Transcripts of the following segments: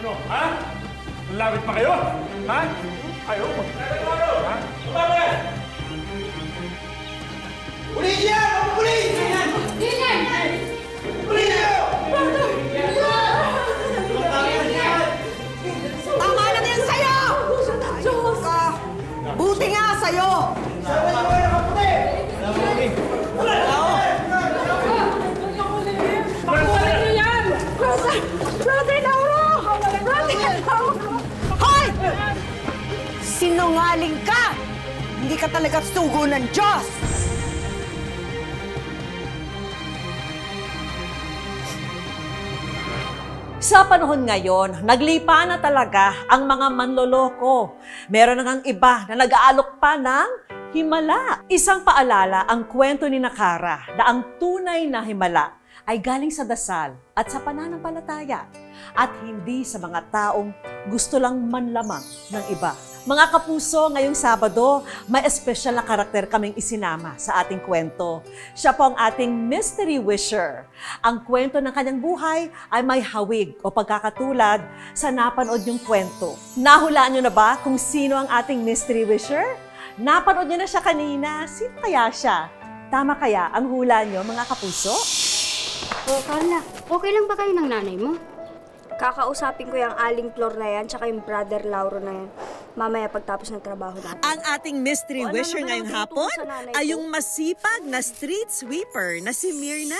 Ano, ha? Malapit pa kayo? Ha? Kayo? Ha? Bumaba! Uli niya! Uli! Uli niya! Tama na din sa'yo! Buti nga sa'yo! Sabi niyo kayo nakaputi! Pakuha niyo yan! Brother Lauro! Brother Lauro! Hoy! Sinungaling ka! Hindi ka talaga sugo ng Diyos! Sa panahon ngayon, naglipa na talaga ang mga manloloko. Meron na ngang iba na nag-aalok pa ng himala. Isang paalala ang kwento ni Nakara na ang tunay na himala ay galing sa dasal at sa pananampalataya at hindi sa mga taong gusto lang manlamang ng iba. Mga kapuso, ngayong Sabado, may espesyal na karakter kaming isinama sa ating kwento. Siya po ang ating mystery wisher. Ang kwento ng kanyang buhay ay may hawig o pagkakatulad sa napanood niyong kwento. Nahulaan niyo na ba kung sino ang ating mystery wisher? Napanood niyo na siya kanina. Sino kaya siya? Tama kaya ang hula niyo, mga kapuso? Oh, Carla, okay lang ba kayo ng nanay mo? Kakausapin ko yung Aling Flor na yan, tsaka yung Brother Lauro na yan. Mamaya pagtapos ng trabaho natin. Ang ating mystery Ano wisher naman ang ngayong tinuturo hapon sa nanay ay ko? yung masipag na street sweeper na si Mirna.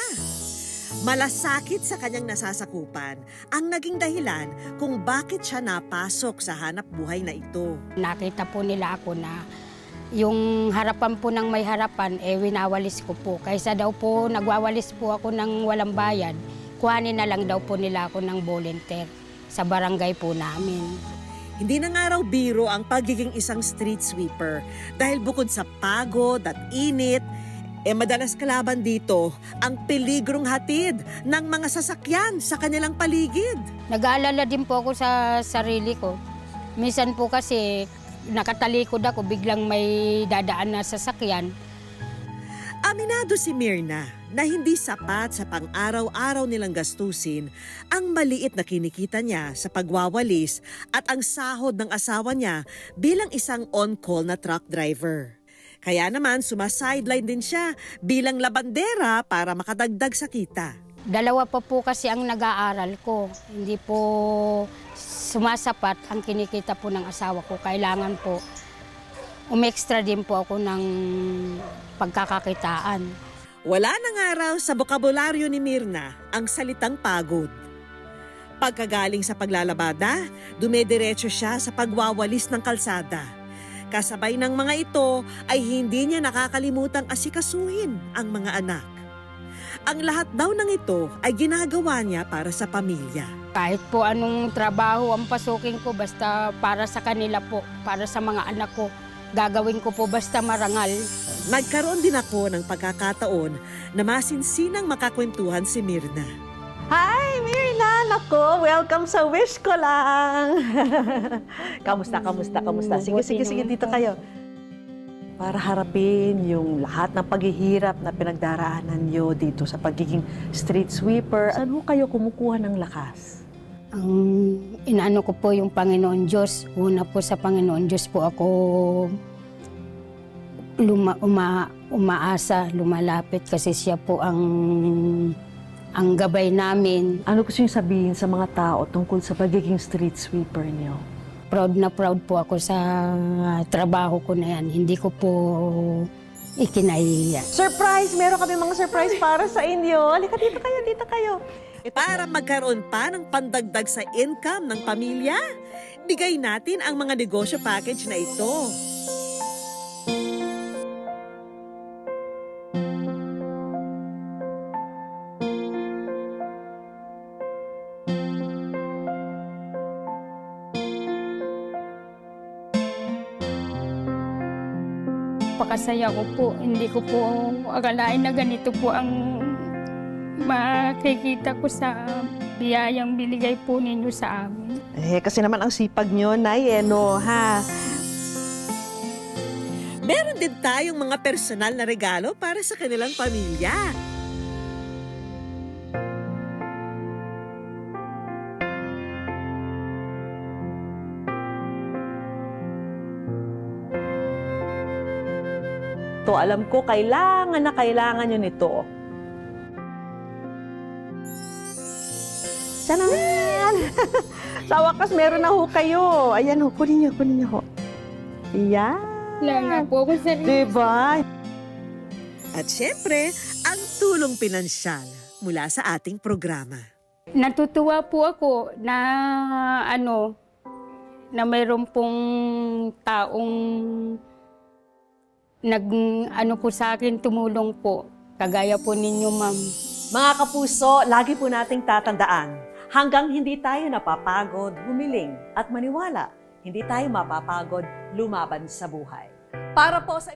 Malasakit sa kanyang nasasakupan ang naging dahilan kung bakit siya napasok sa hanap buhay na ito. Nakita po nila ako na yung harapan po ng may harapan, winawalis ko po. Kaysa daw po nagwawalis po ako ng walang bayad, kuhanin na lang daw po nila ako ng volunteer sa barangay po namin. Hindi na nga raw biro ang pagiging isang street sweeper dahil bukod sa pagod at init, madalas kalaban dito ang peligrong hatid ng mga sasakyan sa kanilang paligid. Nag-aalala din po ako sa sarili ko. Minsan po kasi nakatalikod ako, biglang may dadaan na sasakyan. Aminado si Mirna na hindi sapat sa pang-araw-araw nilang gastusin ang maliit na kinikita niya sa pagwawalis at ang sahod ng asawa niya bilang isang on-call na truck driver. Kaya naman sumasideline din siya bilang labandera para makadagdag sa kita. Dalawa pa po kasi ang nag-aaral ko. Hindi po sumasapat ang kinikita po ng asawa ko. Kailangan po umextra din po ako ng pagkakakitaan. Wala na nga raw sa bokabularyo ni Mirna ang salitang pagod. Pagkagaling sa paglalabada, dumediretso siya sa pagwawalis ng kalsada. Kasabay ng mga ito ay hindi niya nakakalimutang asikasuhin ang mga anak. Ang lahat daw ng ito ay ginagawa niya para sa pamilya. Kahit po anong trabaho ang pasukin ko, basta para sa kanila po, para sa mga anak ko, gagawin ko po basta marangal. Nagkaroon din ako ng pagkakataon na masinsinang makakwentuhan si Mirna. Hi, Mirna! Nako, welcome sa Wish Ko Lang! Kamusta? Sige, dito kayo. Para harapin yung lahat ng paghihirap na pinagdaraanan nyo dito sa pagiging street sweeper, saan ho kayo kumukuha ng lakas? Ang inaano ko po yung Panginoon Diyos. Una po sa Panginoon Diyos po ako umaasa, lumalapit kasi siya po ang gabay namin. Ano gusto nyo sabihin sa mga tao tungkol sa pagiging street sweeper nyo? Proud na proud po ako sa trabaho ko na yan. Hindi ko po ikinahiya. Surprise! Meron kami mga surprise para sa inyo. Halika, dito kayo. Para magkaroon pa ng pandagdag sa income ng pamilya, bigay natin ang mga negosyo package na ito. Napakasaya ko po. Hindi ko po akalain na ganito po ang makikita ko sa biyayang binigay po ninyo sa amin. Kasi naman ang sipag nyo, Nay, no, ha? Meron din tayong mga personal na regalo para sa kanilang pamilya. to. Alam ko, kailangan na kailangan nyo nito. Tanaman! Sa wakas, meron na ho kayo. Ayan ho, kunin nyo ho. Yan. Wala nga po ako sa Diba? At syempre, ang tulong pinansyal mula sa ating programa. Natutuwa po ako na na mayroon pong taong po sa akin, tumulong po. Kagaya po ninyo, ma'am. Mga kapuso, lagi po nating tatandaan, hanggang hindi tayo napapagod, humiling at maniwala, hindi tayo mapapagod lumaban sa buhay. Para po sa